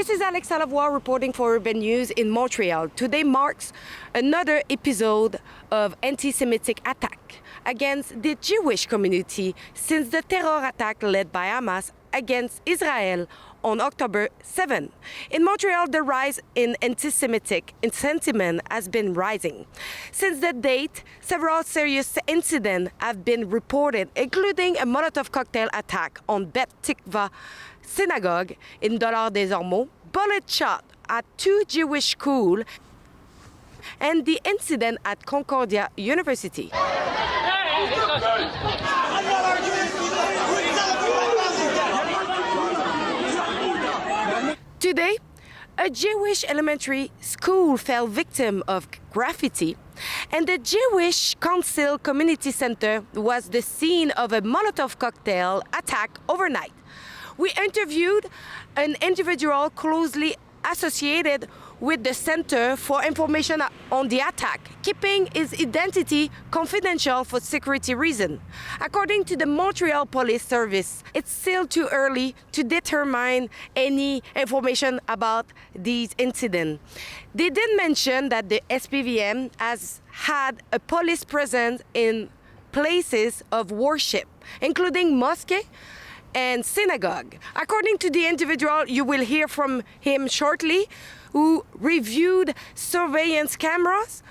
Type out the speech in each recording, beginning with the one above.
This is Alexa Lavoie reporting for Urban News in Montreal. Today marks another episode of anti-Semitic attack against the Jewish community since the terror attack led by Hamas against Israel on October 7. In Montreal, the rise in anti-Semitic sentiment has been rising. Since that date, several serious incidents have been reported, including a Molotov cocktail attack on Bet Tikva synagogue in Dollard des Ormeaux, bullet shot at two Jewish schools, and the incident at Concordia University. Today, a Jewish elementary school fell victim of graffiti, and the Jewish Council Community Center was the scene of a Molotov cocktail attack overnight. We interviewed an individual closely associated with the center for information on the attack, keeping his identity confidential for security reasons. According to the Montreal Police Service, it's still too early to determine any information about these incidents. They did mention that the SPVM has had a police presence in places of worship, including mosque and synagogue. According to the individual, you will hear from him shortly, who reviewed surveillance cameras,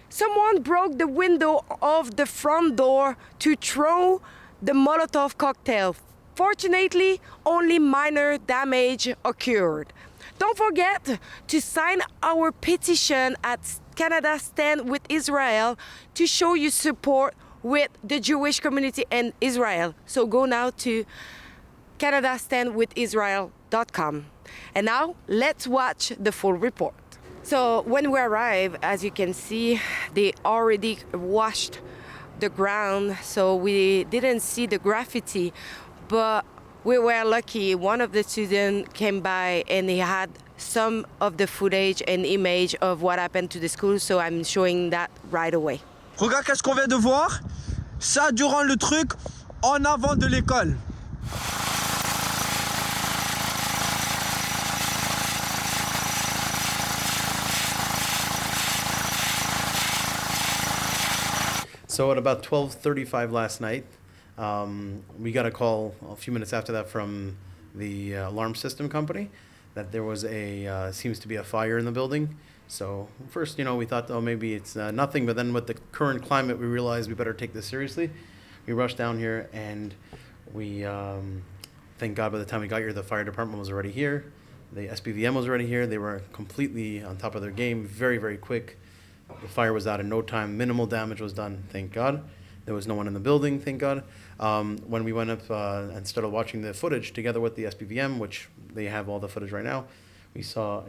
someone broke the window of the front door to throw the Molotov cocktail. Fortunately, only minor damage occurred. Don't forget to sign our petition at Canada Stand with Israel to show your support with the Jewish community in Israel. So go now to CanadaStandWithIsrael.com. And now, let's watch the full report. So when we arrived, as you can see, they already washed the ground, so we didn't see the graffiti, but we were lucky. One of the students came by and he had some of the footage and image of what happened to the school, so I'm showing that right away. Regarde qu'est-ce qu'on vient de voir. Ça durant le truc en avant de l'école. So at about 12:35 last night, we got a call a few minutes after that from the alarm system company that there was seems to be a fire in the building. So first, we thought, oh, maybe it's nothing. But then with the current climate, we realized we better take this seriously. We rushed down here, and we, thank God, by the time we got here, the fire department was already here. The SPVM was already here. They were completely on top of their game, very, very quick. The fire was out in no time. Minimal damage was done, thank God. There was no one in the building, thank God. When we went up and started watching the footage together with the SPVM, which they have all the footage right now, we saw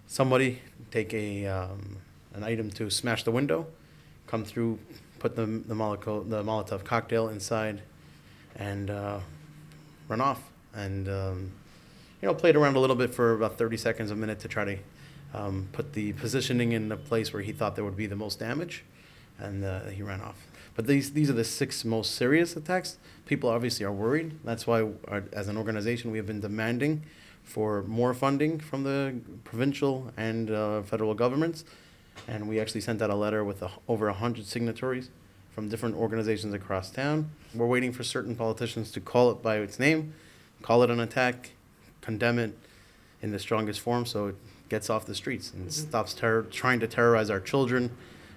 somebody take an item to smash the window, come through, put the Molotov cocktail inside, and run off. And played around a little bit for about 30 seconds, a minute, to try to put the positioning in the place where he thought there would be the most damage, and he ran off. But these are the 6 most serious attacks. People obviously are worried. That's why, as an organization, we have been demanding for more funding from the provincial and federal governments. And we actually sent out a letter with over 100 signatories from different organizations across town. We're waiting for certain politicians to call it by its name, call it an attack, condemn it in the strongest form, so it gets off the streets and stops trying to terrorize our children,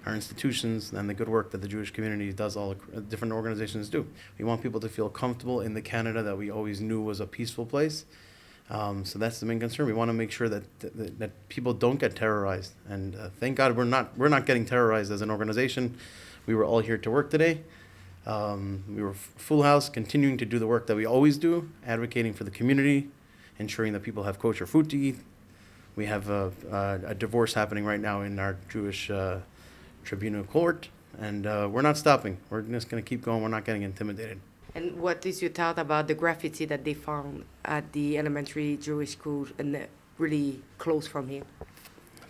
our institutions, and the good work that the Jewish community does, all different organizations do. We want people to feel comfortable in the Canada that we always knew was a peaceful place. So that's the main concern. We want to make sure that people don't get terrorized. And thank God we're not getting terrorized as an organization. We were all here to work today. We were full house, continuing to do the work that we always do, advocating for the community, ensuring that people have kosher food to eat. We have a divorce happening right now in our Jewish tribunal court, and we're not stopping. We're just going to keep going. We're not getting intimidated. And what is your thought about the graffiti that they found at the elementary Jewish school and really close from here? I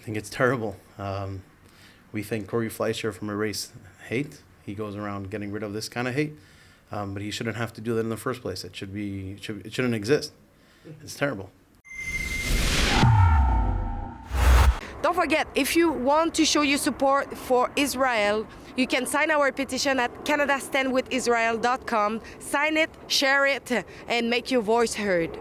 think it's terrible. We thank Corey Fleischer from Erase Hate. He goes around getting rid of this kind of hate, but he shouldn't have to do that in the first place. It shouldn't exist. It's terrible. Don't forget, if you want to show your support for Israel, you can sign our petition at canadastandwithisrael.com. Sign it, share it, and make your voice heard.